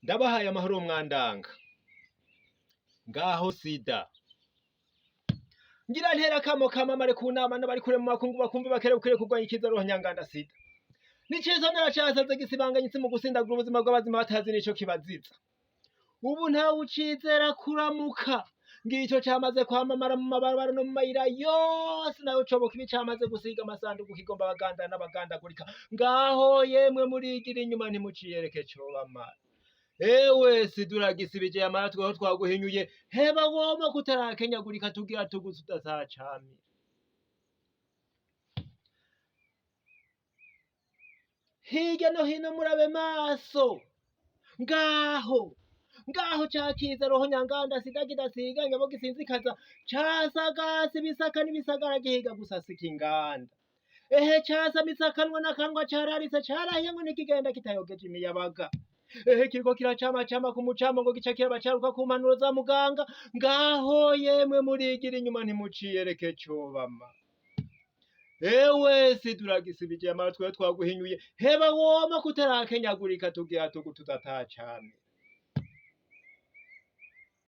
Ndabahaye amahoro mwandanga ngaho sida ngira ntera kamo kamamare ku nama n'abari kure mu makungu bakumva bakerekure kurwanya ikiza ruhonyanganda sida niciza naracasaze gisibanganyitse mu gusindagura ubuzima bw'abazima batazi nico kibaziza ubu ntawe ucizera kuramuka ngicyo cyamaze kwamamara mu mabarabara no mu mayira yose nayo coboka ibi cyamaze gusiga amasanduku kigomba abaganda n'abagandagurika ngaho yemwe murigira inyuma ntimuciyereke cobamara ewe siduragisibije amaratwe aho twaguhinyuye heba woma kutarakenyagurika tugira tuguze udazacamira hirya no hino murabe maso ngaho cakiza ruhonyanganda sida kidasiganya bo gisinzikaza casagasi bisaka n'ibisagara gihiga gusasika inganda ehe casa misakanwa n'akanwa cararise carahiyemwe n'ikigenda kitayogeje imiyabaga ehe kiriko kiracama ku mucamo ngo gica kirabacaruka ku mpanuro za muganga ngaho yemwe murigira inyuma ntimuciyereke cobama ewe siduragisibije amaratwe twaguhinyuye heba woma kutarakenyagurika tugira tugu tudatacamira